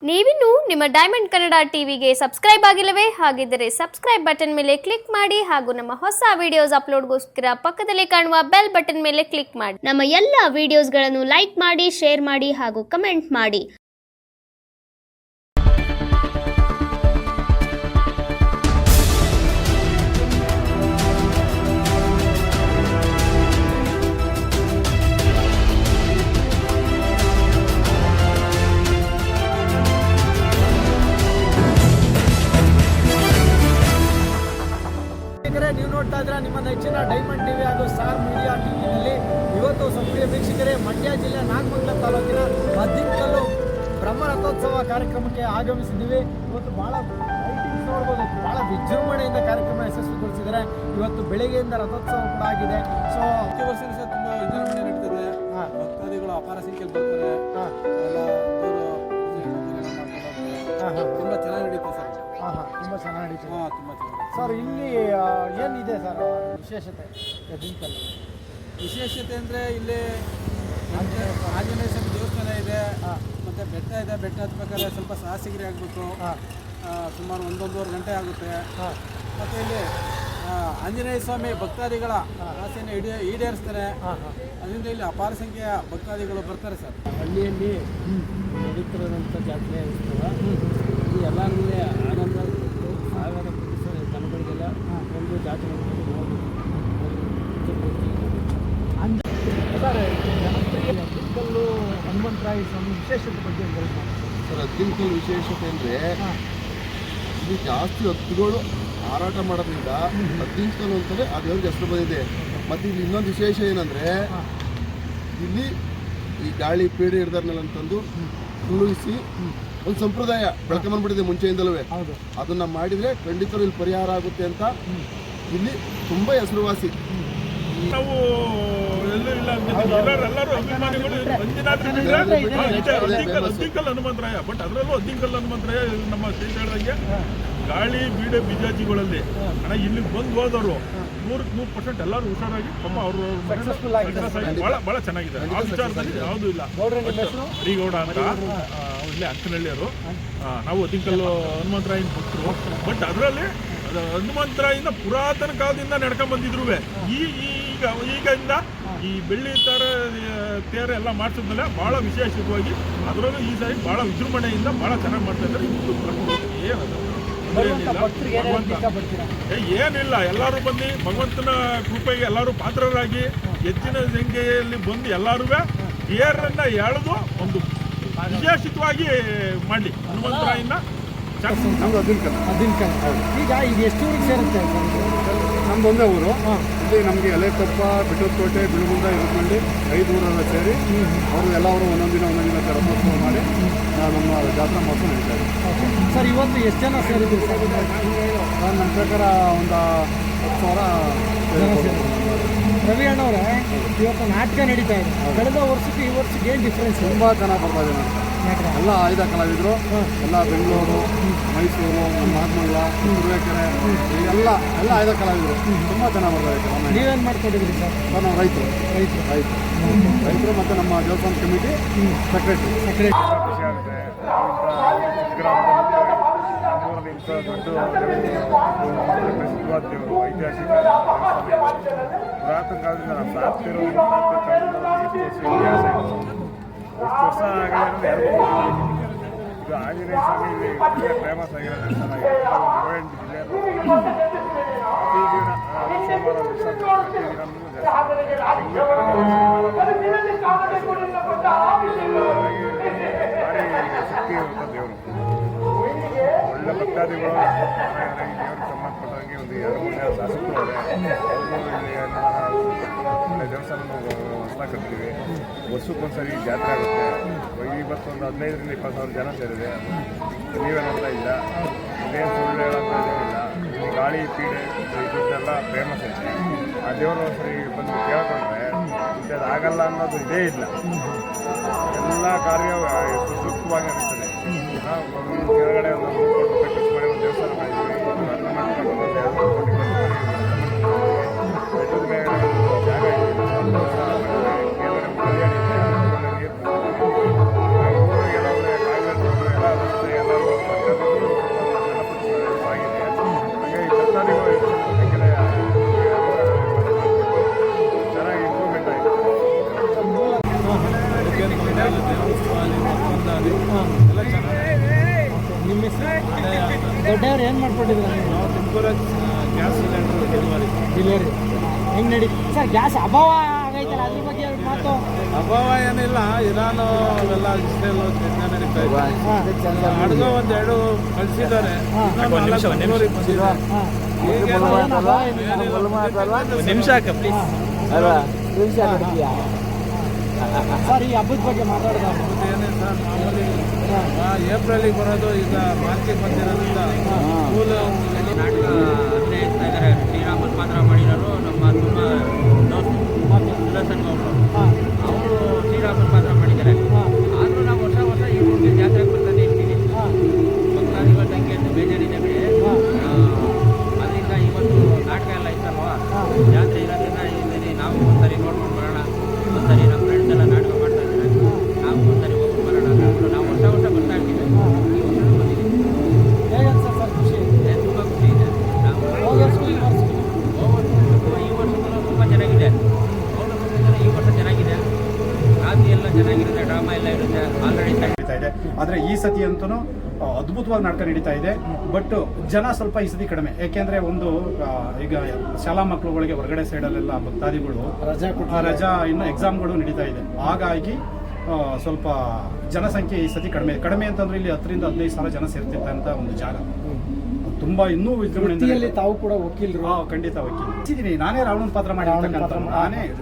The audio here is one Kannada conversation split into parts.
ನೀವಿನ್ನು ನಿಮ್ಮ ಡೈಮಂಡ್ ಕನ್ನಡ ಟಿವಿಗೆ ಸಬ್ಸ್ಕ್ರೈಬ್ ಆಗಿಲ್ಲವೇ? ಹಾಗಿದ್ದರೆ ಸಬ್ಸ್ಕ್ರೈಬ್ ಬಟನ್ ಮೇಲೆ ಕ್ಲಿಕ್ ಮಾಡಿ ಹಾಗೂ ನಮ್ಮ ಹೊಸ ವಿಡಿಯೋಸ್ ಅಪ್ಲೋಡ್ಗೋಸ್ಕರ ಪಕ್ಕದಲ್ಲಿ ಕಾಣುವ ಬೆಲ್ ಬಟನ್ ಮೇಲೆ ಕ್ಲಿಕ್ ಮಾಡಿ. ನಮ್ಮ ಎಲ್ಲ ವಿಡಿಯೋಸ್ಗಳನ್ನು ಲೈಕ್ ಮಾಡಿ, ಶೇರ್ ಮಾಡಿ ಹಾಗೂ ಕಮೆಂಟ್ ಮಾಡಿ. ನೀವು ನೋಡ್ತಾ ಇದ್ರೆ ನಿಮ್ಮ ನೆಚ್ಚಿನ ಡೈಮಂಡ್ ಟಿವಿ ಹಾಗೂ ಸ್ಟಾರ್ ಮೀಡಿಯಾ ಟಿವಿನಲ್ಲಿ ಇವತ್ತು ಸಕ್ರಿಯ ವೀಕ್ಷಕರೇ ಮಂಡ್ಯ ಜಿಲ್ಲೆ ನಾಗಮಂಗಲ ತಾಲೂಕಿನ ಮದ್ದಿನಕಲ್ಲು ಬ್ರಹ್ಮರಥೋತ್ಸವ ಕಾರ್ಯಕ್ರಮಕ್ಕೆ ಆಗಮಿಸಿದ್ದೀವಿ. ಇವತ್ತು ಬಹಳ ಲೈಟಿಂಗ್ಸ್ ನೋಡ್ಬೋದು, ಬಹಳ ವಿಜೃಂಭಣೆಯಿಂದ ಕಾರ್ಯಕ್ರಮ ಯಶಸ್ವಿಗೊಳಿಸಿದ್ದಾರೆ. ಇವತ್ತು ಬೆಳಿಗ್ಗೆಯಿಂದ ರಥೋತ್ಸವ ಕೂಡ ಆಗಿದೆ. ಸೊ ಪ್ರತಿ ವರ್ಷ ತುಂಬಾ ವಿಜೃಂಭಣೆ ನಡೀತದೆ. ಭಕ್ತಾದಿಗಳು ಅಪಾರ ಸಂಖ್ಯೆಯಲ್ಲಿ ಬರ್ತಾರೆ. ತುಂಬಾ ಚೆನ್ನಾಗಿ ನಡೀತದೆ ಸರ್. ತುಂಬ ಚೆನ್ನಾಗಿ ನಡೀತದೆ. ತುಂಬಾ ಚೆನ್ನಾಗಿ ಸರ್, ಇಲ್ಲಿ ಏನಿದೆ ಸರ್ ವಿಶೇಷತೆ? ವಿಶೇಷತೆ ಅಂದರೆ ಇಲ್ಲಿ ಆಂಜನೇಯ ಸ್ವಾಮಿ ದೇವಸ್ಥಾನ ಇದೆ, ಮತ್ತು ಬೆಟ್ಟ ಇದೆ. ಬೆಟ್ಟ ಹತ್ಬೇಕಾದ್ರೆ ಸ್ವಲ್ಪ ಸಾಹಸಿಗರಿ ಆಗಬೇಕು. ಸುಮಾರು 1-1.5 ಗಂಟೆ ಆಗುತ್ತೆ. ಮತ್ತು ಇಲ್ಲಿ ಆಂಜನೇಯ ಸ್ವಾಮಿ ಭಕ್ತಾದಿಗಳ ಆಸೆಯನ್ನು ಈಡೇರಿಸ್ತಾರೆ. ಅದರಿಂದ ಇಲ್ಲಿ ಅಪಾರ ಸಂಖ್ಯೆಯ ಭಕ್ತಾದಿಗಳು ಬರ್ತಾರೆ ಸರ್. ಹಳ್ಳಿಯಲ್ಲಿ ಪವಿತ್ರದಂಥ ಜಾತ್ರೆ ಉತ್ಸವ ಈ ಎಲ್ಲರಲ್ಲೇ ಆನಂದ ಸಾವಿರ ಜನಗಳಿಗೆಲ್ಲ ಒಂದು ಜಾತ್ರೆ ಸರ್, ಅದ್ದಿನಕಲ್ಲು ಹನುಮಂತರಾಯ ಸ್ವಾಮಿ ವಿಶೇಷತೆ ಬಗ್ಗೆ ಸರ್, ಅದ್ದಿನಕಲ್ಲು ವಿಶೇಷತೆ ಅಂದರೆ ಇಲ್ಲಿ ಜಾಸ್ತಿ ಹತ್ತುಗಳು ಹಾರಾಟ ಮಾಡೋದ್ರಿಂದ ಅದ್ದಿನಕಲ್ಲು ಅಂತಲೇ ಆ ದೇವ್ರಿಗೆ ಹೆಸರು ಬಂದಿದೆ. ಮತ್ತು ಇಲ್ಲಿ ಇನ್ನೊಂದು ವಿಶೇಷ ಏನಂದರೆ ಇಲ್ಲಿ ಈ ಗಾಳಿ ಪೀಡೆ ಹಿಡ್ದಾರ್ನಲ್ಲಂತಂದು ತುಳುಯಿಸಿ ಒಂದು ಸಂಪ್ರದಾಯ ಬೆಳ್ಕೊಂಬಂದ್ಬಿಟ್ಟಿದೆ ಮುಂಚೆಯಿಂದಲೂ. ಅದನ್ನ ಮಾಡಿದರೆ ಖಂಡಿತ ಇಲ್ಲಿ ಪರಿಹಾರ ಆಗುತ್ತೆ ಅಂತ ಇಲ್ಲಿ ತುಂಬ ಹೆಸರುವಾಸಿ. ನಾವು ಎಲ್ಲರೂ ಅಭಿಮಾನಿಗಳು ಅದ್ದಿನಕಲ್ಲು ಹನುಮಂತರಾಯ. ಬಟ್ ಅದರಲ್ಲೂ ಅದ್ದಿನಕಲ್ಲು ಹನುಮಂತರಾಯ ನಮ್ಮ ಸ್ಟೇಟ್ ಹೇಳಿದಂಗೆ ಗಾಳಿ ಬೀಡೆ ಬಿಜಾಜಿಗಳಲ್ಲಿ ಇಲ್ಲಿಗೆ ಬಂದು ಹೋದವರು 100% ಎಲ್ಲರೂ ಹುಷಾರಾಗಿ ಪಾಪ ಅವರು ಭಾಳ ಚೆನ್ನಾಗಿದ್ದಾರೆ. ಆ ವಿಚಾರದಲ್ಲಿ ಯಾವುದೂ ಇಲ್ಲ. ಹರಿಗೌಡ ಅಂತ ಇಲ್ಲೇ ಅಂಕನಹಳ್ಳಿಯವರು. ನಾವು ಅದ್ದಿನಕಲ್ಲು ಹನುಮಂತರಾಯನ ಭಕ್ತರು. ಬಟ್ ಅದರಲ್ಲಿ ಹನುಮಂತರಾಯಿಂದ ಪುರಾತನ ಕಾಲದಿಂದ ನಡ್ಕೊಂಡ್ ಬಂದಿದ್ರು. ಈಗಿಂದ ಈ ಬೆಳ್ಳಿ ತೇರ ಎಲ್ಲ ಮಾಡ್ಸಿದ್ಮೇಲೆ ಭಾಳ ವಿಶೇಷವಾಗಿ ಅದರಲ್ಲೂ ಈ ಸಾರಿ ಭಾಳ ವಿಜೃಂಭಣೆಯಿಂದ ಭಾಳ ಚೆನ್ನಾಗಿ ಮಾಡ್ತಾ ಇದ್ದಾರೆ. ಏನಿಲ್ಲ, ಎಲ್ಲರೂ ಬಂದು ಭಗವಂತನ ಕೃಪೆಗೆ ಎಲ್ಲರೂ ಪಾತ್ರರಾಗಿ ಹೆಚ್ಚಿನ ಸಂಖ್ಯೆಯಲ್ಲಿ ಬಂದು ಎಲ್ಲರೂ ತೇರನ್ನ ಎಳೆದು ಒಂದು ವಿಶೇಷಿತವಾಗಿ ಮಾಡಲಿ ಹನುಮಂತರಾಯನ. ನಮ್ದು ಅದ್ದಿನಕಲ್ಲು. ಈಗ ಇದು ಎಷ್ಟು ಊರಿಗೆ ಸೇರುತ್ತೆ? ನಮ್ದು ಒಂದೇ ಊರು. ಇಲ್ಲಿ ನಮಗೆ ಎಲೆಕೊಪ್ಪ, ಬಿಟ್ಟದಕೋಟೆ, ಬಿಳುಗುಂದ ಇದರಲ್ಲಿ 5 ಊರನ್ನು ಸೇರಿ ಅವರು ಎಲ್ಲರೂ ಒಂದೊಂದಿನ ರಥೋತ್ಸವ ಮಾಡಿ ನಮ್ಮ ಜಾತ್ರಾ ಮಹೋತ್ಸವ ನಡೀತಾರೆ. ಸರ್, ಇವತ್ತು ಎಷ್ಟು ಜನ ಸೇರಿದ್ದೀವಿ ಸರ್? ನನ್ನ ಪ್ರಕಾರ ಒಂದು 10,000 ಜನ ಸೇರಿದ್ದಾರೆ. ರವಿ ಅಣ್ಣವ್ರೆ, ಇವತ್ತು ನಾಟಕ ನಡೀತಾ ಇದೆ. ಕಳೆದ ವರ್ಷಕ್ಕೆ ಈ ವರ್ಷಕ್ಕೆ ಏನು ಡಿಫ್ರೆನ್ಸ್? ತುಂಬ ಚೆನ್ನಾಗಿ ಬರ್ತಾ ಇದೆ ನಾಟಕ. ಎಲ್ಲ ಆಯ್ದ ಕಲಾವಿದರು, ಎಲ್ಲ ಬೆಂಗಳೂರು, ಮೈಸೂರು, ನಾಗಮಂಗಲ, ತುರುವೇಕೆರೆ ಎಲ್ಲ ಆಯ್ದ ಕಲಾವಿದರು ತುಂಬ ಚೆನ್ನಾಗಿ ಬರ್ತಾ ಇದೆ. ನೀವೇನು ಮಾಡ್ಕೊಂಡಿದ್ದೀರಿ ಸರ್? ನಾವು ರೈತರು ಮತ್ತು ನಮ್ಮ ದೇವಸ್ಥಾನ ಕಮಿಟಿ ಸೆಕ್ರೆಟರಿ. ಖುಷಿ ಆಗುತ್ತೆ. ನಮ್ಮೂರಲ್ಲಿ ಇಂಥ ದೊಡ್ಡ ಪ್ರಸಿದ್ಧವಾದ ದೇವರು, ಐತಿಹಾಸಿಕ ಪುರಾತನ ಕಾಲದಿಂದ ನಾವು ಸಾಕ್ತಿರೋ ಇತಿಹಾಸ ಎಷ್ಟು ವರ್ಷ ಆಗಿದೆ ಯಾರಿಗೂ ಇದು ಆಂಜನೇಯ ಸ್ವಾಮಿ ಇಲ್ಲಿ ಫೇಮಸ್ ಆಗಿರೋ ದೇವಸ್ಥಾನ ಆಗಿದೆ. ಗೋಲ್ಡ್ ಜಿಲ್ಲೆ ಪ್ರತಿದಿನ ಸೋಮವಾರ ಭಾರಿ ಶಕ್ತಿ ಇರುವಂಥ ದೇವರು. ಒಳ್ಳೆ ಭಕ್ತಾದಿಗಳು ದೇವ್ರಿಗೆ ಸಂಬಂಧಪಟ್ಟಂಗೆ ಒಂದು 2-3 ಶಾಸಕರು ದೇವಸ್ಥಾನ ಹೊಸ ಕಟ್ತೀವಿ. ವರ್ಷಕ್ಕೊಂದ್ಸರಿ ಜಾತ್ರೆ ಆಗುತ್ತೆ. ಇವತ್ತೊಂದು 15,000-20,000 ಜನ ಸೇರಿದೆ. ನೀವೇ ನೋಡ್ತಾ ಇಲ್ಲ, ಇದೇನು ಸುಳ್ಳು ಹೇಳೋಂಥ ಏನಿಲ್ಲ. ಗಾಳಿ ಪೀಡೆ ಇದನ್ನೆಲ್ಲ ಫೇಮಸ್ ಐತೆ. ಆ ದೇವರು ಸರಿ ಬಂದು ಕೇಳ್ಕೊಂಡ್ರೆ ಇಂಥದ್ದು ಆಗಲ್ಲ ಅನ್ನೋದು ಇದೇ ಇಲ್ಲ. ಎಲ್ಲ ಕಾರ್ಯ ಸುಸೂಕ್ತವಾಗಿ ನಡೀತದೆ. ಕೆಳಗಡೆ ಒಂದು 3 ಕೋಟಿ ರೂಪಾಯಿ ಖರ್ಚು ಮಾಡಿ ಒಂದು ದೇವಸ್ಥಾನ ಮಾಡಿದ್ವಿ. ಅದನ್ನ ಮಾಡ್ಕೊಂಡು 2 ಕೋಟಿ ಖರ್ಚು ಮಾಡಿ ಬೆಟ್ಟದ ಮೇಲೆ ಒಂದು ಜಾಗ ಇದೆ, ದೇವಸ್ಥಾನ ಮಾಡಿದ್ವಿ. ಕೆಳಗಡೆ ಕಲ್ಯಾಣ ಇದೆ, ಊರಿಗೆಲ್ಲ ಕಾಯಿಲೆ ಎಲ್ಲ ನಿಮ್ಮ ಹೆಸರು? ದೊಡ್ಡವ್ರು ಏನು ಮಾಡ್ಕೊಂಡಿದ್ದೀರಾ ನೀವು? ನಾವು ತುಮಕೂರು ಗ್ಯಾಸ್ ಸಿಲಿಂಡರ್ ಡೆಲಿವರಿ ಹೆಂಗೆ ನಡಿ ಸರ್? ಗ್ಯಾಸ್ ಅಭಾವ ಆಗೈತಲ್ಲ, ಅದ್ರ ಬಗ್ಗೆ ಎರಡು ಮಾತು. ಅಭಾವ ಏನಿಲ್ಲ, ಇರಾನು ಅವೆಲ್ಲ ಇಸ್ರೇಲ್ ನಡೀತಾ ಇದೆ. ಅಡುಗೆ ಒಂದೆರಡು ಕಳಿಸಿದ್ದಾರೆ. ನಿಮಿಷ ಸರ್, ಈ ಹಬ್ಬದ ಬಗ್ಗೆ ಮಾತಾಡೋದು ಏನೇ ಸರ್, ಮಾಮೂಲಿ ಏಪ್ರಿಲಿಗೆ ಬರೋದು, ಈಗ ಮಾರ್ಚಿಗೆ ಬಂದಿರೋದ್ರಿಂದ ಸ್ಕೂಲ್ ನಾಟಕ ಅಭಿನಯಿಸ್ತಾ ಇದ್ದಾರೆ. ಶ್ರೀರಾಮನ್ ಪಾತ್ರ ಮಾಡಿರೋರು ನಮ್ಮ ತುಂಬ ಸುದರ್ಶನ್ ಗೌಡ್ರು. ಅವರು ಶ್ರೀರಾಮನ್ ಪಾತ್ರ ಮಾಡಿದ್ದಾರೆ. ಆದರೂ ನಾವು ವರ್ಷ ವರ್ಷ ಈ ಊರಿಗೆ ಜಾತ್ರೆಗೆ ಬರ್ತಾನೆ ಇರ್ತೀವಿ. ಭಕ್ತಾದಿಗಳ ಸಂಖ್ಯೆ ಅಂತ ಬೇಜಾರಿದೆ ಬಿಡಿ. ಅದರಿಂದ ಇವತ್ತು ನಾಟಕ ಎಲ್ಲ ಇತ್ತಲ್ವಾ, ಜಾತ್ರೆ ಇರೋದ್ರಿಂದ ಇಲ್ಲಿ ನಾವು ಒಂದ್ಸರಿ ನೋಡ್ಕೊಂಡು ಬರೋಣ, ಒಂದ್ಸರಿ ನಮ್ಮ ಫ್ರೆಂಡ್ಸ್ ಎಲ್ಲ ನಾಟಕ ಮಾಡ್ತಾ ಇದ್ದಾರೆ, ನಾವು ಒಂದ್ಸರಿ ಹೋಗ್ಕೊಂಡು ಬರೋಣ ಅಂತ ನಾವು ವರ್ಷ ವರ್ಷ ಬರ್ತಾ ಇರ್ತೀವಿ. ಈ ವರ್ಷ ಬಂದಿದ್ದೀವಿ. ಹೇಗೆ ಅನ್ಸುತ್ತೆ ಸರ್? ಖುಷಿ ತುಂಬ ಖುಷಿ ಇದೆ. ನಾವು ಈ ವರ್ಷದಲ್ಲೂ ತುಂಬ ಚೆನ್ನಾಗಿದೆ. ಈ ವರ್ಷ ಚೆನ್ನಾಗಿದೆ. ರಾತ್ರಿ ಎಲ್ಲ ಚೆನ್ನಾಗಿರುತ್ತೆ, ಡ್ರಾಮಾ ಎಲ್ಲ ಇರುತ್ತೆ. ಆಲ್ರೆಡಿ ನಡೀತಾ ಇದೆ. ಆದರೆ ಈ ಸತಿ ಅಂತೂ ಅದ್ಭುತವಾಗಿ ನಾಟಕ ನಡೀತಾ ಇದೆ. ಬಟ್ ಜನ ಸ್ವಲ್ಪ ಈ ಸತಿ ಕಡಿಮೆ. ಯಾಕೆಂದ್ರೆ ಒಂದು ಈಗ ಶಾಲಾ ಮಕ್ಕಳುಗಳಿಗೆ ಹೊರಗಡೆ ಸೈಡಲ್ಲೆಲ್ಲ ಭಕ್ತಾದಿಗಳು ರಜಾ ಇನ್ನು ಎಕ್ಸಾಮ್ಗಳು ನಡೀತಾ ಇದೆ. ಹಾಗಾಗಿ ಸ್ವಲ್ಪ ಜನಸಂಖ್ಯೆ ಈ ಸತಿ ಕಡಿಮೆ ಅಂತಂದ್ರೆ ಇಲ್ಲಿ 10ರಿಂದ 15 ಸಾವಿರ ಜನ ಸೇರ್ತಿರ್ತಂತ ಒಂದು ಜಾಗ. ತುಂಬಾ ಇನ್ನೂ ವಿಜೃಂಭಣೆಯಲ್ಲಿ ತಾವು ಕೂಡ ವಕೀಲರು? ಖಂಡಿತ ವಕೀಲ. ನಾನೇ ರಾವಣನ ಪಾತ್ರ ಮಾಡಿ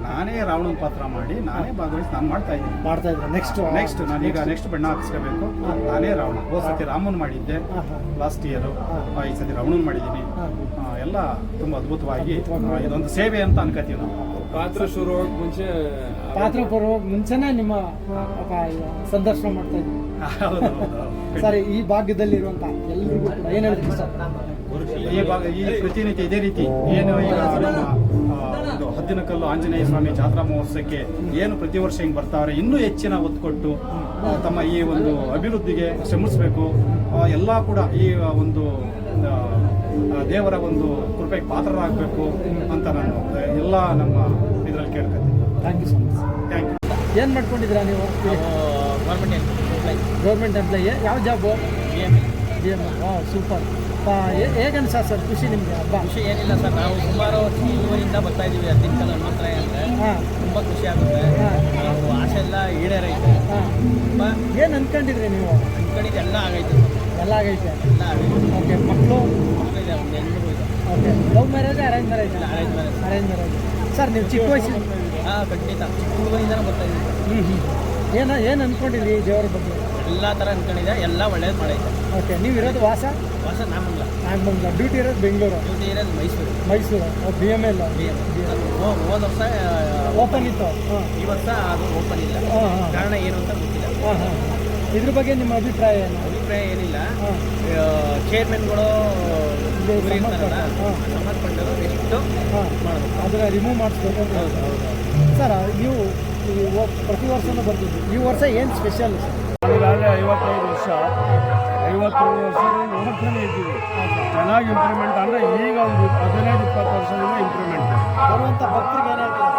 ನಾನೇ ರಾವಣನ ಪಾತ್ರ ಮಾಡಿ ನಾನೇ ಭಾಗವಹಿಸಿ ನಾನು ಮಾಡ್ತಾ ಇದ್ದೀನಿ. ನೆಕ್ಸ್ಟ್ ನಾನೀಗ ನೆಕ್ಸ್ಟ್ ಬಣ್ಣ ಹಾಕಿಸ್ಕೋಬೇಕು. ನಾನೇ ರಾವಣ. ಹೋದ ಸತಿ ರಾಮನ್ ಮಾಡಿದ್ದೆ ಲಾಸ್ಟ್ ಇಯರ್. ಈ ಸತಿ ರಾವಣನ್ ಮಾಡಿದ್ದೀನಿ. ಎಲ್ಲ ತುಂಬಾ ಅದ್ಭುತವಾಗಿ ಇದೊಂದು ಸೇವೆ ಅಂತ ಅನ್ಕೋತೀವಿ ನಾವು. ಪಾತ್ರ ಶುರುವಾಗಿ ಮುಂಚೆನೇ ನಿಮ್ಮ ಸಂದರ್ಶನ ಮಾಡ್ತಾ ಇದ್ದೀವಿ. ಸರ್, ಈ ಭಾಗ್ಯದಲ್ಲಿರುವಂತ ಎಲ್ರಿಗೂ ಕೂಡ ಏನು ಹೇಳ್ತೀವಿ ಸರ್? ಈ ಪ್ರತಿನಿತ್ಯ ಇದೇ ರೀತಿ ಏನು ಈಗ ಒಂದು ಹದ್ದಿನಕಲ್ಲು ಆಂಜನೇಯ ಸ್ವಾಮಿ ಜಾತ್ರಾ ಮಹೋತ್ಸವಕ್ಕೆ ಏನು ಪ್ರತಿ ವರ್ಷ ಹಿಂಗೆ ಬರ್ತಾವ್ರೆ, ಇನ್ನೂ ಹೆಚ್ಚಿನ ಒತ್ತು ಕೊಟ್ಟು ತಮ್ಮ ಈ ಒಂದು ಅಭಿವೃದ್ಧಿಗೆ ಶ್ರಮಿಸಬೇಕು. ಎಲ್ಲ ಕೂಡ ಈ ಒಂದು ದೇವರ ಒಂದು ಕೃಪೆಗೆ ಪಾತ್ರರಾಗಬೇಕು ಅಂತ ನಾನು ಎಲ್ಲ ನಮ್ಮ ಇದರಲ್ಲಿ ಕೇಳ್ಕೊತೀನಿ. Thank you so much. Thank you. ಏನು ಮಾಡ್ಕೊಂಡಿದ್ದೀರಾ ನೀವು? Government employee. ಯಾವ ಜಾಬು? BM. ಸೂಪರ್. ಹೇಗೆ ಅನ್ಸ ಸರ್ ಖುಷಿ ನಿಮಗೆ ಹಬ್ಬ? ಖುಷಿ ಏನಿಲ್ಲ ಸರ್, ನಾವು ಸುಮಾರು ಊರಿಂದ ಬರ್ತಾ ಇದ್ದೀವಿ. ಹದ್ದಿನಕಲ್ಲು ಹನುಮಂತರಾಯ ಅಂದರೆ ತುಂಬ ಖುಷಿ ಆಗುತ್ತೆ. ನಾವು ಆಸೆ ಎಲ್ಲ ಈಡೇರೈತೆ. ತುಂಬ ಏನು ಅನ್ಕೊಂಡಿದ್ರಿ ನೀವು? ಅನ್ಕೊಂಡಿದ್ದು ಎಲ್ಲ ಆಗೈತೆ. ಎಲ್ಲ ಆಗೈತೆ. ಎಲ್ಲ ಆಗೈತೆ. ಓಕೆ. ಮಕ್ಕಳು ಇದೆ, ಒಂದು ಹೆಣ್ಮಗು ಇದೆ. Okay. Love marriage arrange marriage? Arrange marriage. Arrange marriage. Sir, ನೀವು ಚಿಕ್ಕ ವಯಸ್ಸಿನ? ಖಂಡಿತ ಚಿಕ್ಕ ಊರಿಂದನೂ ಬರ್ತಾ ಇದ್ದೀವಿ. ಏನು ಅನ್ಕೊಂಡಿದ್ರಿ ದೇವರ ಬಗ್ಗೆ? ಎಲ್ಲ ಥರ ಅನ್ಕೊಂಡಿದೆ, ಎಲ್ಲ ಒಳ್ಳೇದು ಮಾಡೈತೆ. ಓಕೆ. ನೀವು ಇರೋದು ವಾಸ ನಾಮಂಗ್ಲ. ಡ್ಯೂಟಿ ಇರೋದು ಬೆಂಗಳೂರು? ಡ್ಯೂಟಿ ಇರೋದು ಮೈಸೂರು. BML. ಹೋದ ವರ್ಷ ಓಪನ್ ಇತ್ತು. ಈ ವರ್ಷ ಅದು ಓಪನ್ ಇಲ್ಲ. ಕಾರಣ ಏನು ಅಂತ ಗೊತ್ತಿಲ್ಲ. ಇದ್ರ ಬಗ್ಗೆ ನಿಮ್ಮ ಅಭಿಪ್ರಾಯ ಏನು? ಅಭಿಪ್ರಾಯ ಏನಿಲ್ಲ, ಚೇರ್ಮನ್ಗಳು ಸಂಬಂಧಪಟ್ಟರು ಎಷ್ಟು ಮಾಡಬೇಕು ಅದರ ರಿಮೂವ್ ಮಾಡಿಸ್ಬೇಕು. ಸರ್, ನೀವು ಪ್ರತಿ ವರ್ಷನೂ ಬರ್ತಿದ್ವಿ. ಈ ವರ್ಷ ಏನು ಸ್ಪೆಷಲ್? ಈಗಾಗಲೇ 55 ವರ್ಷ. 55 ವರ್ಷದಿಂದ ನೋಡ್ತಾನೆ ಇದ್ದೀವಿ. ಚೆನ್ನಾಗಿ ಇಂಪ್ರೂವ್ಮೆಂಟ್ ಅಂದರೆ ಈಗ ಒಂದು 15-20 ವರ್ಷದಿಂದ ಇಂಪ್ರೂವ್ಮೆಂಟ್. ಬರುವಂಥ ಭಕ್ತರಿಗೆ ಏನು ಹೇಳ್ತಾರೆ?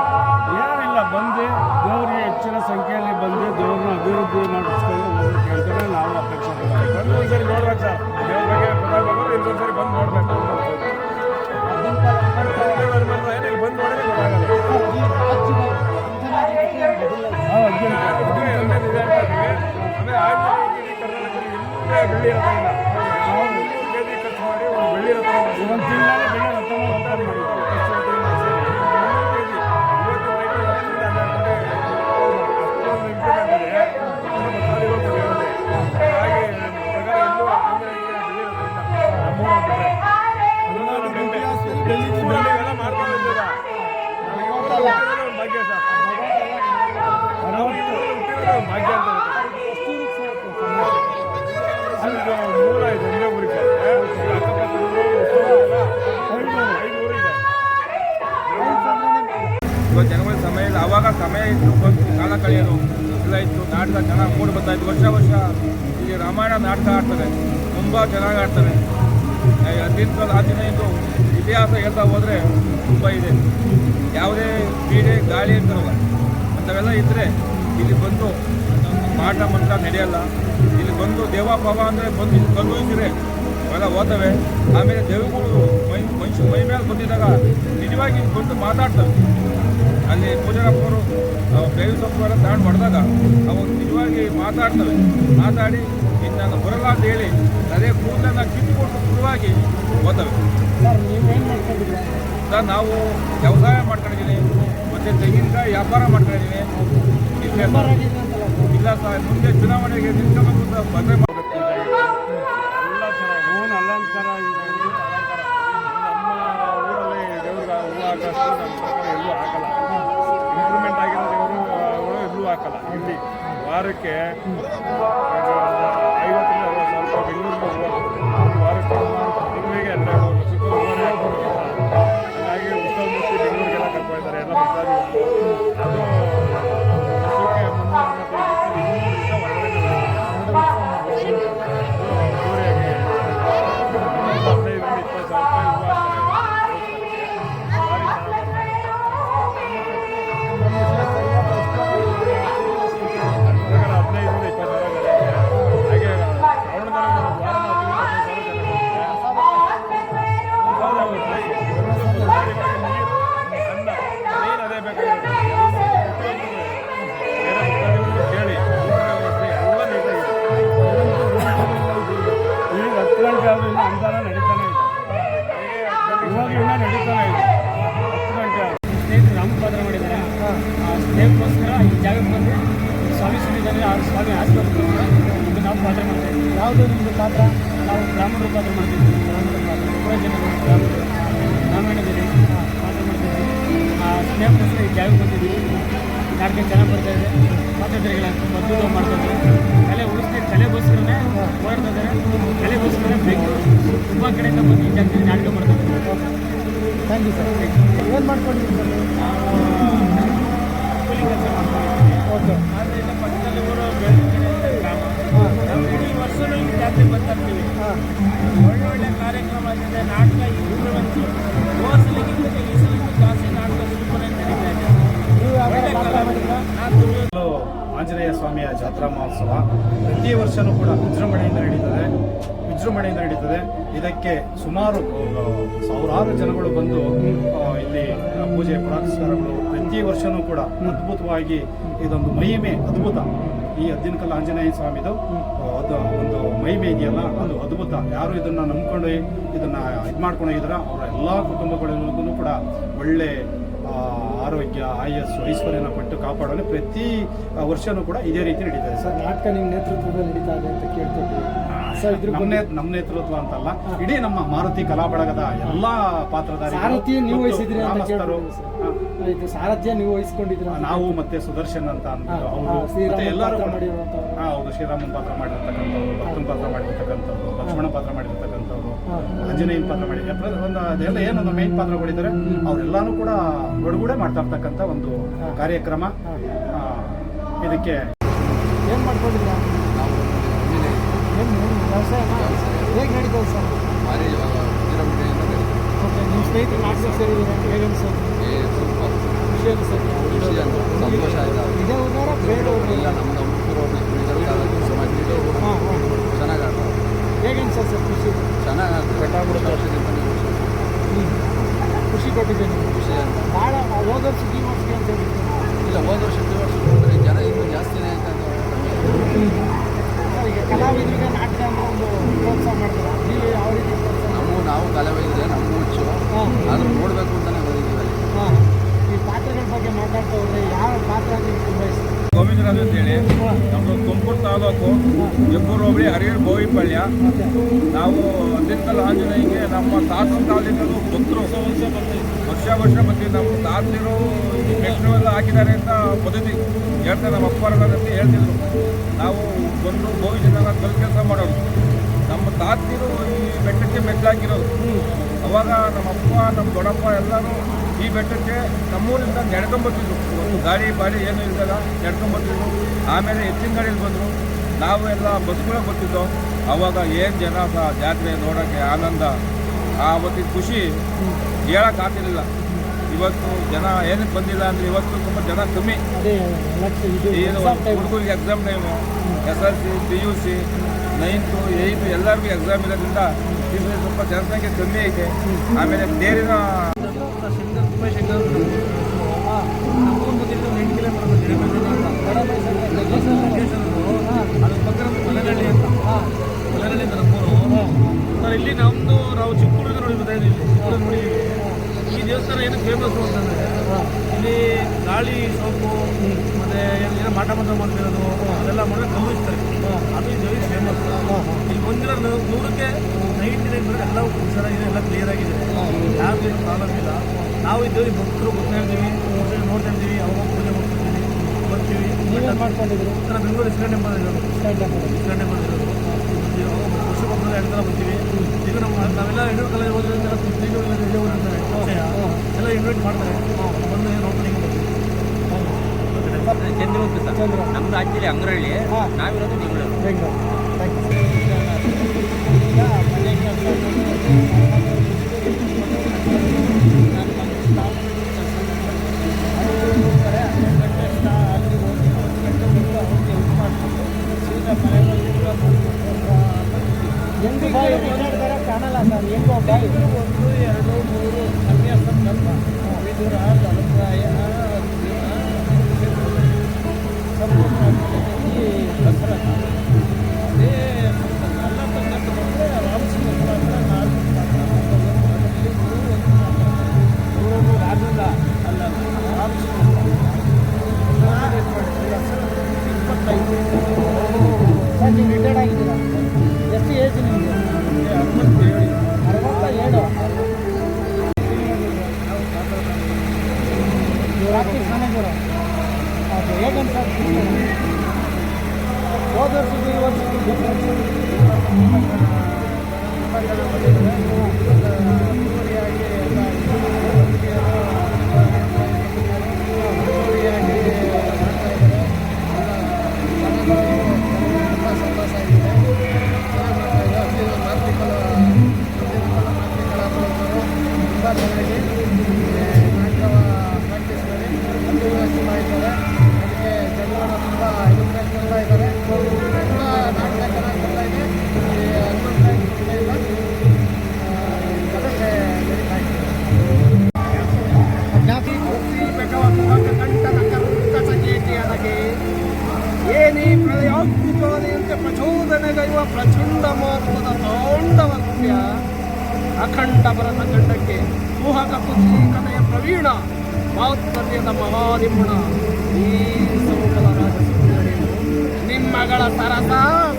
ಏನಿಲ್ಲ, ಬಂದು ದೇವರಿಗೆ ಹೆಚ್ಚಿನ ಸಂಖ್ಯೆಯಲ್ಲಿ ಬಂದು ದೇವ್ರನ್ನ ಅಭಿವೃದ್ಧಿ ಮಾಡಿಸ್ಕೊಂಡು ಹೋಗೋದು ಕೇಳ್ತಾರೆ. ನಾವು ಅಪೇಕ್ಷೆ ಬಂದು ಒಂದ್ಸರಿ ನೋಡ್ಬೇಕು ಸರ್, ದೇವ್ರ ಬಗ್ಗೆ ಗೊತ್ತಾಗಬೇಕು. ಇನ್ನೊಂದ್ಸರಿ ಬಂದು ನೋಡ್ಬೇಕು. ಏನಿಲ್ಲ, ಬಂದು ನೋಡಿದ್ರೆ ಗೊತ್ತಾಗಲ್ಲ. ಆಮೇಲೆ ಕರ್ನಾಟಕದಲ್ಲಿ ಬೆಳ್ಳಿ ರಥದಿಂದ ನಾವು ಕೆಜಿ ಖರ್ಚು ಮಾಡಿ ಒಂದು ಬೆಳ್ಳಿ ರಥ ಒಂದು ತಿಂಗಳಾಗ ಬೆಳ್ಳಿ ರಥವನ್ನು ಉಂಟಾದ ಮಾಡಿದ್ವಿ. ಭಾಗ್ಯ ಸರ್, ಭಾಗ್ಯ ಅಂತ ಮೂಲ ಇದೆ. ಒಂದೇ ಊರಿಗೆ ಅಕ್ಕಪಕ್ಕ 5 ಊರು ಇದೆ. ಇವತ್ತು ಜನವರಿ ಸಮಯ ಇಲ್ಲ, ಆವಾಗ ಸಮಯ ಇತ್ತು, ಬಂದು ಕಾಲ ಕಳೆಯೋದು ಎಲ್ಲ ಇತ್ತು. ನಾಟಕ ಚೆನ್ನಾಗಿ ಮೂಡಿ ಬರ್ತಾಯಿತ್ತು. ವರ್ಷ ಇಲ್ಲಿ ರಾಮಾಯಣ ನಾಟಕ ಆಡ್ತಾರೆ, ತುಂಬ ಚೆನ್ನಾಗಿ ಆಡ್ತಾರೆ. 15 ಇತಿಹಾಸ ಹೇಳ್ತಾ ಹೋದರೆ ತುಂಬ ಇದೆ. ಯಾವುದೇ ಕ್ರೀಡೆ ಗಾಳಿ ಇರ್ತಾರಲ್ಲ ಅಂಥವೆಲ್ಲ ಇದ್ದರೆ ಇಲ್ಲಿ ಬಂದು ಮಾಟ ಮಂತ್ರ ನಡೆಯಲ್ಲ. ಇಲ್ಲಿ ಬಂದು ದೇವಾಭಾವ ಅಂದರೆ ಬಂದು ಇಲ್ಲಿ ಬಂದು ಹೋಗ್ತಿರೆ ಅವೆಲ್ಲ ಓದ್ತವೆ. ಆಮೇಲೆ ದೇವಗಳು ಮನುಷ್ಯ ಮೈ ಮೇಲೆ ಬಂದಿದ್ದಾಗ ನಿಜವಾಗಿ ಬಂದು ಮಾತಾಡ್ತವೆ. ಅಲ್ಲಿ ಪೂಜಾರಪ್ಪವರು ಬೇವಿನ ಸೊಪ್ಪು ಎಲ್ಲ ತಗೊಂಡು ಹೊಡೆದಾಗ ಅವು ನಿಜವಾಗಿ ಮಾತಾಡ್ತವೆ. ಮಾತಾಡಿ ಇನ್ನು ನಾನು ಬರಲ್ಲ ಅಂತ ಹೇಳಿ ಅದೇ ಕೂದಲನ್ನು ಕಿತ್ಕೊಂಡು ಶುರುವಾಗಿ ಓದ್ತವೆ. ಸರ್ ನಾವು ವ್ಯವಸಾಯ ಮಾಡ್ಕೊಂಡಿದ್ದೀನಿ, ಮತ್ತು ತೆಂಗಿನಕಾಯಿ ವ್ಯಾಪಾರ ಮಾಡ್ಕೊಂಡಿದ್ದೀನಿ. ಇಲ್ಲ ಸರ್, ಮುಂದೆ ಚುನಾವಣೆಗೆ ನಿಂತ್ಕೋಬೇಕು ಅಂತ ಬಂದರೆ ಮಾಡಬೇಕು. ಎಲ್ಲ ಚೆನ್ನಾಗಿ ಅಲಂಕಾರ ನಮ್ಮ ಊರಲ್ಲಿ ದೇವ್ರಿಗೆ ಹೂವು ಹಾಕೋಷ್ಟು ನಮ್ಮ ಪ್ರಕಾರ ಎಲ್ಲೂ ಹಾಕಲ್ಲ. ಇಂಪ್ರೂವ್ಮೆಂಟ್ ಆಗಿರೋ ದೇವರು ಎಲ್ಲೂ ಹಾಕಲ್ಲ. ಇಲ್ಲಿ ವಾರಕ್ಕೆ 50 ರಿಂದ 60 ಸಾವಿರ ರೂಪಾಯಿ ಬೆಂಗಳೂರಿಗೆ ಹೋಗೋದು. ವಾರಕ್ಕೆ ತಿಂಗಳಿಗೆ 2 ಲಕ್ಷ ರೂಪಾಯಿ ಹಾಗಾಗಿ ಉತ್ಸವ ಮೂರ್ತಿ ಬೆಂಗಳೂರಿಗೆಲ್ಲ ಕರ್ಕೊಳ್ತಾರೆ. ಎಲ್ಲ ಪ್ರಸಾದಿ ಅದು ವರ್ಷಕ್ಕೆ 365 ದಿವಸ ಹೊರಗಡೆ ಸೂರ್ಯಗೆ 15 ರಿಂದ 20 ಸಾವಿರ ರೂಪಾಯಿ ಅನುದಾನ ನಡೀತಾನೆ ಇದೆ. ಇವಾಗ ಇನ್ನೂ ನಡೀತಾನೆ ಇದೆ. 10 ಗಂಟೆ ಸ್ನೇಹಿತರು ನಾಮಪತ್ರ ಮಾಡಿದ್ದಾರೆ. ಆ ಸ್ನೇಹಿತರಿಗೋಸ್ಕರ ಈ ಜಾಗಕ್ಕೆ ಬಂದು ಸ್ವಾಮಿ ಸನ್ನಿಧಾನ ಆ ಸ್ವಾಮಿ ಆಸ್ಪತ್ರೆ ಇದು ನಾವು ಪಾತ್ರ ಮಾಡ್ತೀವಿ. ಯಾವುದು ನಿಮ್ಮದು ಪಾತ್ರ? ನಾವು ಬ್ರಾಹ್ಮಣರು ಪಾತ್ರ ಮಾಡ್ತೀವಿ. ಬ್ರಾಹ್ಮಣರ ಪಾತ್ರ ಕೂಡ ಜನರು ಬ್ರಾಹ್ಮಣರು ರಾಮಾಯಣದಲ್ಲಿ ಪಾತ್ರ ಮಾಡ್ತಿದ್ವಿ. ಆ ಸ್ನೇಹಿತರಿಗೋಸ್ಕರ ಈ ಜಾಗಕ್ಕೆ ಬಂದಿದ್ದೀವಿ. ನಾಟಕ ಚೆನ್ನಾಗಿ ಬರ್ತಾ ಇದೆ. ಪಾತ್ರಧಾರಿಗಳ ಅದ್ಭುತ ಮಾಡ್ತಿದ್ದಾರೆ. ಕಲೆ ಉಳಿಸ್ತೀವಿ, ಕಲೆಗೋಸ್ಕರನೇ ಓಡಾಡ್ತಾ ಇದ್ದಾರೆ. ಕಲೆಗೋಸ್ಕರ ಬೆಂಗಳೂರು ತುಂಬ ಕಡೆಯಿಂದ ಬಂದು ಈ ಜಾಗದಲ್ಲಿ ನಾಟಕ ಮಾಡ್ತಾ ಇದ್ದಾರೆ. Thank you sir. ಏನು ಮಾಡ್ಕೊಂಡಿದ್ದೀರಿ ಸರ್? ಕೂಲಿ ಕೆಲಸ ಮಾಡ್ಕೊಂಡಿದ್ದೀವಿ. ಓಕೆ. ಆದ್ದರಿಂದ ಪಕ್ಕದಲ್ಲಿ ಊರು ಬೆಳಗ್ಗೆ ಗ್ರಾಮ. ನಾವು ಇಡೀ ವರ್ಷನೂ ಈ ಜಾತ್ರೆ ಬರ್ತಾ ಇರ್ತೀವಿ. ಒಳ್ಳೊಳ್ಳೆ ಕಾರ್ಯಕ್ರಮ ಆಗಿದೆ. ನಾಟಕ ಇಂಪ್ರೂವ್ಮೆಂಟ್ಸು ಹೋಸಲಿಗಿಂತ ಈ ಸಲಿಂದ ಜಾಸ್ತಿ ನಾಟಕ ಸೂಪರ್ ಆಗಿ ನಡೀತಾ ಇದೆ. ಒಳ್ಳೆ ಕಲಾ ಆಂಜನೇಯ ಸ್ವಾಮಿಯ ಜಾತ್ರಾ ಮಹೋತ್ಸವ ಪ್ರತಿ ವರ್ಷವೂ ಕೂಡ ವಿಜೃಂಭಣೆಯಿಂದ ನಡೀತದೆ. ಇದಕ್ಕೆ ಸುಮಾರು ಸಾವಿರಾರು ಜನಗಳು ಬಂದು ಇಲ್ಲಿ ಪೂಜೆ ಪುರಸ್ಕಾರಗಳು ಪ್ರತಿ ವರ್ಷವೂ ಕೂಡ ಅದ್ಭುತವಾಗಿ ಇದೊಂದು ಮಹಿಮೆ ಅದ್ಭುತ. ಈ ಹದ್ದಿನಕಲ್ಲು ಆಂಜನೇಯ ಸ್ವಾಮಿದು ಅದು ಒಂದು ಮಹಿಮೆ ಇದೆಯಲ್ಲ, ಅದು ಅದ್ಭುತ. ಯಾರು ಇದನ್ನು ನಂಬ್ಕೊಂಡು ಇದನ್ನು ಇದು ಮಾಡ್ಕೊಂಡು ಹೋಗಿದಾರ ಅವರ ಎಲ್ಲ ಕುಟುಂಬಗಳಿಗೂ ಕೂಡ ಒಳ್ಳೆ ಆರೋಗ್ಯ, ಆಯಸ್ಸು, ಐಶ್ವರ್ಯನ ಪಟ್ಟು ಕಾಪಾಡಲು ಪ್ರತಿ ವರ್ಷವೂ ಕೂಡ ಇದೇ ರೀತಿ ನಡೀತದೆ ಸರ್. ನಾಟಕ ನಿಮ್ಮ ನೇತೃತ್ವದಲ್ಲಿ ನಡೀತಾ ಇದೆ ಅಂತ ಕೇಳ್ಕೊತೀವಿ ಸರ್. ಇದ್ರ ನಮ್ಮ ನೇತೃತ್ವ ಅಂತಲ್ಲ, ಇಡೀ ನಮ್ಮ ಮಾರುತಿ ಕಲಾ ಬಳಗದ ಎಲ್ಲ ಪಾತ್ರಧಾರಿ ಸಾರಥ್ಯ ನೀವು ವಹಿಸಿದ್ರಿ ಅಂತ ಗ್ರಾಮಸ್ಥರು, ಇದು ಸಾರಥ್ಯ ನೀವು ವಹಿಸ್ಕೊಂಡಿದ್ರ ನಾವು ಮತ್ತೆ ಸುದರ್ಶನ್ ಅಂತ ಎಲ್ಲರೂ ಹೌದು, ಶ್ರೀರಾಮನ್ ಪಾತ್ರ ಮಾಡಿರ್ತಕ್ಕಂಥವ್ರು, ಭಕ್ತನ ಪಾತ್ರ ಮಾಡಿರ್ತಕ್ಕಂಥವ್ರು, ಲಕ್ಷ್ಮಣ ಪಾತ್ರ ಮಾಡಿರ್ತಕ್ಕಂಥವ್ರು, ಆಂಜನೇಯನ ಪಾತ್ರ ಮಾಡಿ ಒಂದು ಅದೆಲ್ಲ ಏನೊಂದು ಮೇನ್ ಪಾತ್ರಗಳಿದ್ದಾರೆ. ಅವರೆಲ್ಲಾನು ಕೂಡ ಒಳಗೂಡೆ ಮಾಡ್ತಾ ಇರ್ತಕ್ಕಂಥ ಒಂದು ಕಾರ್ಯಕ್ರಮ. ಇದಕ್ಕೆ ಏನು ಮಾಡ್ಕೊಂಡಿದ್ರ? ಏನು ವ್ಯವಸಾಯ ಹೇಗೆ ನಡೀತದೆ ಸರ್? ಓಕೆ. ನಿಮ್ಮ ಸ್ನೇಹಿತರು ನಾಟಕ ಸೇರಿದ್ದೀರಾ, ಹೇಗೆ ಅನ್ಸೋದು? ಖುಷಿ ಅನ್ಸುತ್ತೆ. ಸಂತೋಷ ಆಯ್ತು. ಇದೇ ಊರವರ ಬೇರೆ ಇಲ್ಲ, ನಮ್ದು ಚೆನ್ನಾಗಿ ಹೇಗೆ ಅನ್ಸೋದು ಸರ್? ಖುಷಿ ಖುಷಿ ಕೊಟ್ಟಿದೆ ನಿಮಗೆ? ಖುಷಿ ಅಂತ ಭಾಳ ಹೋದ ವರ್ಷ ಈ ವರ್ಷಕ್ಕೆ ಅಂತ ಹೇಳಿದ್ರು. ಇಲ್ಲ, ಹೋದ ವರ್ಷ ಅಂದರೆ ಜನ ಇನ್ನೂ ಜಾಸ್ತಿನೇ ಆಯ್ತು ಅಂತ. ಈಗ ಕಲಾವಿದರಿಗೆ ನಾಟಕ ಅಂದ್ರೆ ಒಂದು ಪ್ರೋತ್ಸಾಹ ಮಾಡ್ತಾರೆ. ನೀವು ಯಾವ ರೀತಿ ನಾವು ಕಲಾವಿದರೆ ನಮ್ಮ ಹುಚ್ಚು, ಆದರೂ ನೋಡಬೇಕು ಅಂತಲೇ ಬಂದಿದ್ದೀವಿ. ಈ ಪಾತ್ರಗಳ ಬಗ್ಗೆ ಮಾತಾಡ್ತಾ ಹೋದ್ರೆ ಯಾವ ಪಾತ್ರ ನಿಮ್ಗೆ ತುಂಬ ಇಷ್ಟ? ಗೋವಿಂದರಾಜ್ ಅಂತೇಳಿ, ನಮ್ಮದು ತುಮಕೂರು ತಾಲೂಕು ಹೆಬ್ಬೂರು ಹೋಬಳಿ ಹರಿಹರ ಬೋವಿಪಳ್ಯ. ನಾವು ಹದ್ದಿನಕಲ್ಲು ಆಂಜನೇಯಗೆ ನಮ್ಮ ತಾತನ ಕಾಲದಿಂದಲೂ ಭಕ್ತರು ವರ್ಷ ಬಂದು ನಮ್ಮ ತಾತರು ಮೆಟ್ರೋವೆಲ್ಲ ಹಾಕಿದ್ದಾರೆ ಅಂತ ಪದ್ಧತಿ ಹೇಳ್ತಾರೆ. ನಮ್ಮ ಅಪ್ಪರಂತೆ ಹೇಳ್ತಿದ್ರು. ನಾವು ಬಂದು ಗೋವಿಂದನ ಕಲ್ ಕೆಲಸ ಮಾಡೋರು. ನಮ್ಮ ತಾತರು ಈ ಬೆಟ್ಟಕ್ಕೆ ಮೆಟ್ಲಾಕಿರೋದು. ಅವಾಗ ನಮ್ಮ ಅಪ್ಪ, ನಮ್ಮ ದೊಡ್ಡಪ್ಪ ಎಲ್ಲರೂ ಈ ಬೆಟ್ಟಕ್ಕೆ ನಮ್ಮೂರಿಂದ ನಡ್ಕೊಂಬರ್ತಿದ್ರು. ಒಂದು ಗಾಡಿ ಬಾಡಿ ಏನೂ ಇಲ್ದಾಗ ನಡ್ಕೊಂಬರ್ತಿದ್ರು. ಆಮೇಲೆ ಎತ್ತಿನ ಗಾಡಿಯಲ್ಲಿ ಬಂದರು. ನಾವು ಎಲ್ಲ ಬಸ್ಗಳಿಗೆ ಬರ್ತಿದ್ದೋ. ಅವಾಗ ಏನು ಜನ ಜಾತ್ರೆ ನೋಡೋಕ್ಕೆ ಆನಂದ, ಆವತ್ತಿನ ಖುಷಿ ಹೇಳೋಕ್ಕಾಗ್ತಿರಲಿಲ್ಲ. ಇವತ್ತು ಜನ ಏನಕ್ಕೆ ಬಂದಿಲ್ಲ ಅಂದರೆ ಇವತ್ತು ತುಂಬ ಜನ ಕಮ್ಮಿ. ಏನು ಹುಡುಗರಿಗೆ exam time, SSLC, PUC, 9th, 8th ಎಲ್ಲರಿಗೂ ಎಕ್ಸಾಮ್ ಇರೋದ್ರಿಂದ ಇಲ್ಲಿ ಸ್ವಲ್ಪ ಜನಸಂಖ್ಯೆ ಕಮ್ಮಿ ಐತೆ. ಆಮೇಲೆ ಬೇರಿನ ಇಲ್ಲಿ ನಮ್ಮದು ನಾವು ಚಿಕ್ಕ ಹುಡುಗರು ನೋಡಿದ್ದೀವಿ. ಈ ದೇವಸ್ಥಾನ ಏನು ಫೇಮಸ್ಸು ಅಂತಂದರೆ ಇಲ್ಲಿ ಗಾಳಿ ಸೋಪು ಮತ್ತು ಏನೋ ಮಾಟ ಮಾಡ್ತಿರೋದು ಅದೆಲ್ಲ ಮಾಡಿದ್ರೆ ಗಮನಿಸ್ತಾರೆ. ಅದು ಈ ದೇವಿ ಫೇಮಸ್. ಇಲ್ಲಿ ಬಂದಿರೋ 100ಕ್ಕೆ 99% ಎಲ್ಲ ಹುಷಾರಾಗಿದೆ, ಎಲ್ಲ ಕ್ಲಿಯರ್ ಆಗಿದೆ, ಯಾರಿಗೇನು ಪ್ರಾಬ್ಲಮ್ ಇಲ್ಲ. ನಾವು ಈ ದೇವಿ ಭಕ್ತರು ಬರ್ತಾ ಇರ್ತೀವಿ, ನೋಡ್ತಾ ಇರ್ತೀವಿ, ಅವಾಗ ಪೂಜೆ ಮಾಡ್ತಿರ್ತೀವಿ, ಬರ್ತೀವಿ. ನಾವು ಬೆಂಗಳೂರು ಇಸ್ಕಾನ್ ಟೆಂಪಲ್ ಇರೋದು, ವರ್ಷಕ್ಕೊಬ್ಬರು 2 ಸಲ ಬರ್ತೀವಿ. ಈಗ ನಾವೆಲ್ಲ ಹೆಣ್ಣು ಕಾಲೇಜ್ ಹೋದ್ರಿಂದ ಎಲ್ಲ ಇನ್ವೈಟ್ ಮಾಡ್ತಾರೆ, ಬಂದು ಓಪನಿಂಗ್ ಬರ್ತೀವಿ. ಚಂದ್ರಗುಪ್ತ ಸರ್, ನಮ್ದು ಆಕ್ಚುಲಿ ಅಂಗರಳ್ಳಿ, ನಾವಿರೋದು ಬೆಂಗಳೂರು. ಕಾಣಲ್ಲ ಸರ್, ಹೆಂಗೋ ಬಾಯಿ 1, 2, 3 ಸನ್ಯಾಸ ಧರ್ಮ ವಿದುರ ತಲುಪಾಯ ಸಂಪೂರ್ಣ ದಸರಾ ಅದೇ ಎಲ್ಲ ತಂಗಟ್ಟು ಬಂದರೆ ರಾಮಸಿಂಹ ಪಾತ್ರ 4 ಪಾತ್ರ ಆಗಲ್ಲ ಅಲ್ಲ ರಾಮಸಿಂಹ 25. ಸರ್ ನೀವು ರಿಟೈರ್ಡ್ ಆಗಿದ್ದೀರಾ? ಎಷ್ಟು ಏಜ್ ನಿಮಗೆ? 67. Practice manager. ಓಕೆ, ಹೇಗಂತ ಸರ್ ಹೋದ ವರ್ಷದ್ದು ಈ ವರ್ಷದ್ದು ಡಿಫ್ರೆನ್ಸ್? ತುಂಬ ಜನ ಬಂದಿದ್ದಾರೆ, ಹೆಚ್ಚುವರಿಯಾಗಿ ಎಲ್ಲ ಹೆಚ್ಚುವರಿಯಾಗಿ ಮಾಡ್ತಾ ಇದ್ದಾರೆ. ತುಂಬ ಸಂತೋಷ ಆಗಿದೆ. ತುಂಬ ಜನರಿಗೆ ನಾಟಕ ಪ್ರಾಕ್ಟೀಸ್ ಮಾಡಿ ಅಭಿವ್ಯಕ್ತಿ ಮಾಡಿದ್ದಾರೆ. ಅದಕ್ಕೆ ಜನಗಳು ತುಂಬ ಇಂಟ್ರೆಸ್ಟ್ ಇದ್ದಾರೆ. ತುಂಬ ನಾಟಕ ಚೆನ್ನಾಗಿ ಬರ್ತಾ ಇದೆ. ಇಲ್ಲ ಅದಕ್ಕೆ ನಡೀತಾ ಇದೆ. ಕಂಠನ ಕರ್ಕಸಗೇಟಿಯನಗೆ ಏನೇ ಪ್ರಳಯಾಗ್ನಿಜ್ವಾಲೆಯಂತೆ ಪ್ರಚೋದನೆಗೈವ ಪ್ರಚಂಡ ಮಹತ್ವದ ತಾಂಡವ ನೃತ್ಯ ಅಖಂಡ ಭರತ ಖಂಡಕ್ಕೆ ಕುಹಕ ಕುಚೀಕತೆಯ ಪ್ರವೀಣ ಮಾತ್ಸರ್ಯದ ಮಹಾನಿಂಬಣ ಈ ಸಮೂಹದ ರಾಜಸುಂದರಿಯರು ನಿಮ್ಮಗಳ ಸರಸ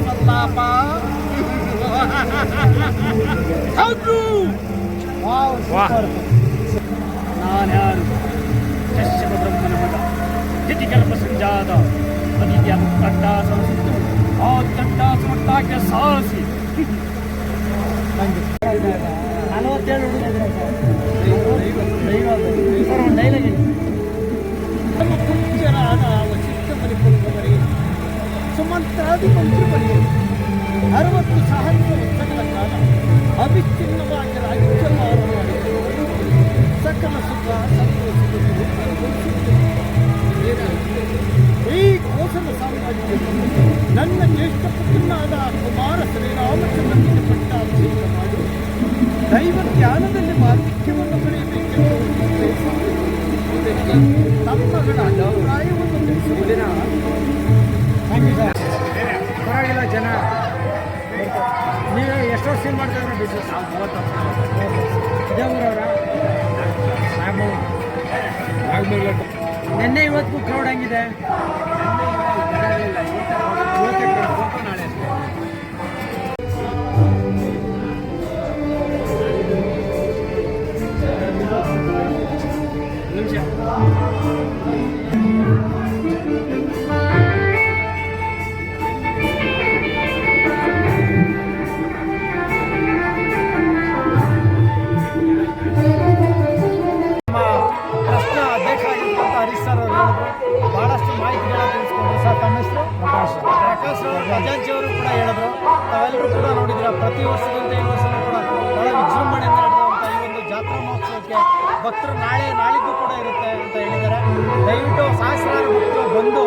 ಸಲ್ಲಾಪ ನಾನ್ಯಾರು ಕಶ್ಯಪ ಬ್ರಹ್ಮನ ಮಗ ತಿಥಿಕಲ್ಪ ಸಂಜಾತ ಅದಿತ್ಯ ತಟ್ಟಾಸನ ಸುತ್ತು ಆ ತಟ್ಟಾಸಮಟ್ಟಾಕ್ಕೆ ಸಾಹಸಿ 47 ಹುಡುಗಿದ್ರೆ ಸರ್ ಒಂದು ಡೈಲಾಗ್ ಇದೆ. ನಮ್ಮ ಪುತ್ರರಾದ ವಶಿಷ್ಠ ಪರಿಪೂರ್ಣವರಿಗೆ ಸುಮಂತ್ರಾದಿ ಮಂತ್ರಿಗಳಿಗೆ 60 ಸಹಸ್ರ ವರ್ಷಗಳ ಕಾಲ ಅವಿಚ್ಛಿನ್ನವಾಗಿ ರಾಜ್ಯಭಾರ ಮಾಡಿದರು. ಸಕಲ ಸುಖ ಈ ಕೋಸಲ ಸಾಮ್ರಾಜ್ಯವನ್ನು ನನ್ನ ಜ್ಯೇಷ್ಠ ಪುತ್ರನಾದ ಕುಮಾರ ಶ್ರೀರಾಮಚಂದ್ರನಿಗೆ ಪಟ್ಟಾಭಿಷೇಕ ಮಾಡಿ ದೈವ ಜ್ಞಾನದಲ್ಲಿ ಮಾರ್ಮಿಕ್ಯವನ್ನು ಪಡೆಯಬೇಕೆಂದು ತಮ್ಮಗಳ ಅಭಿಪ್ರಾಯವನ್ನು ತಿಳಿಸುವುದಿನ ಪರವಾಗಿಲ್ಲ. ಜನ ನೀವು ಎಷ್ಟು ವರ್ಷ ಮಾಡ್ತಾರೆ ಬಿಸ್ನೆಸ್? 30 ವರ್ಷ. ಇದೇ ಊರವರ ನಿನ್ನೆ ಇವತ್ತು ಕ್ರೌಡ್ ಹಂಗಿದೆ? ನಾಳೆ ನಿಮಿಷ ಭಾಳಷ್ಟು ಮಾಹಿತಿಗಳನ್ನ ತಿಳಿಸ್ಕೊಂಡ್ರು ಸರ್. ತಮ್ಮ ಹೆಸರು? ಪ್ರಕಾಶ್ ಖಜಾಂಚಿಯವರು ಕೂಡ ಹೇಳಿದ್ರು. ತಾವೆಲ್ಲರೂ ಕೂಡ ನೋಡಿದ್ರ ಪ್ರತಿ ವರ್ಷದಂತೆ ಈ ವರ್ಷವೂ ಕೂಡ ಬಹಳ ವಿಜೃಂಭಣೆಯಿಂದ ನಡೆದಂಥ ಈ ಒಂದು ಜಾತ್ರೆ ಜಾತ್ರಾ ಮಹೋತ್ಸವಕ್ಕೆ ಭಕ್ತರು ನಾಳಿದ್ದು ಕೂಡ ಇರುತ್ತೆ ಅಂತ ಹೇಳಿದ್ದಾರೆ. ದಯವಿಟ್ಟು ಸಹಸ್ರಾರು ಭಕ್ತರು ಬಂದು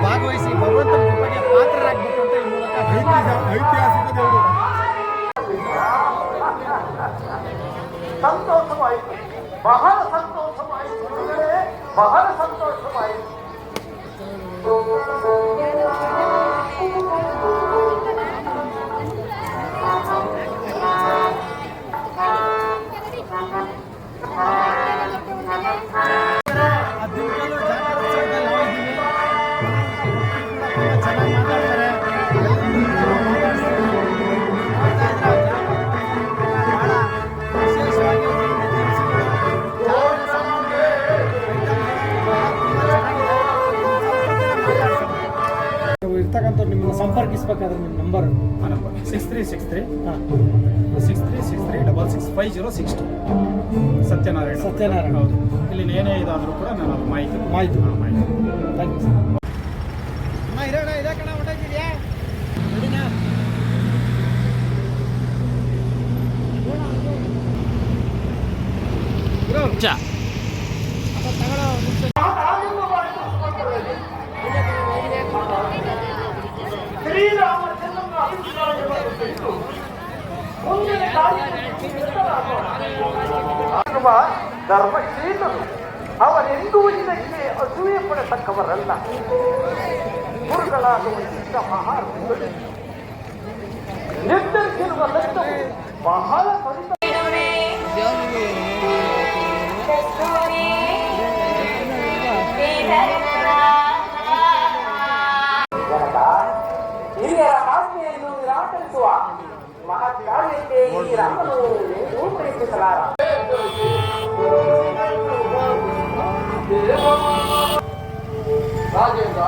ಭಾಗವಹಿಸಿ ಭಗವಂತನ ಕೃಪೆಗೆ ಪಾತ್ರರಾಗಬೇಕು ಅಂತ ಈ ಮೂಲಕ ಐತಿಹಾಸಿಕ ದೇವರು. ಸಂತೋಷವಾಯಿತು, ಬಹಳ ಸಂತೋಷವಾಯಿತು, ಬಹಳ ಸಂತೋಷವಾಯಿತು. ಅದ್ದಿನಕಲ್ಲು ಜಾತ್ರೋತ್ಸವದಲ್ಲಿ ನಾವಿದ್ದೀವಿ. ಭಕ್ತರು ಕೂಡ ತುಂಬ ಚೆನ್ನಾಗಿ ಮಾತಾಡ್ತಾರೆ. ಬಹಳ ವಿಶೇಷವಾಗಿ ಇರ್ತಕ್ಕಂಥ ನಿಮ್ಮನ್ನು ಸಂಪರ್ಕಿಸಬೇಕಾದ್ರೆ ನಿಮ್ಮ ನಂಬರ್ ಆ ನಂಬರ್ 6363 6660 ಸತ್ಯನಾರಾಯಣ. ಹೌದು. ಇಲ್ಲಿ ಏನೇ ಇದಾದರೂ ಕೂಡ ನಾನು ಅದು ಮಾಹಿತಿ ಥ್ಯಾಂಕ್ ಯು ಸರ್. ಅಮ್ಮ ಇರೋಣ ಇದೇ ಕಣ ಹೊಂಟಾಗಿದೆಯಾ ನಡಿನಾ ಧರ್ಮಶೀಲರು ಅವರೆಂದೂ ಇದಕ್ಕೆ ಅಸೂಯೆ ಪಡತಕ್ಕವರಲ್ಲ. ಗುರುಗಳಾಗುವಂತ ಮಹಾತ್ಮಗಳು ನಿರ್ಧರಿಸಿರುವ ಲಕ್ಷ್ಯವು ಬಹಳ ಫಲಿತ. ಹಿರಿಯರ ಆಜ್ಞೆಯನ್ನು ನಿರಾಕರಿಸುವ ಮಹತ್ ಕಾರ್ಯಕ್ಕೆ ಈ ರಾಮನು ಎಂದೂ ಪ್ರಯತ್ನಿಸಲಾರ. ರಾಜೇಂದ್ರ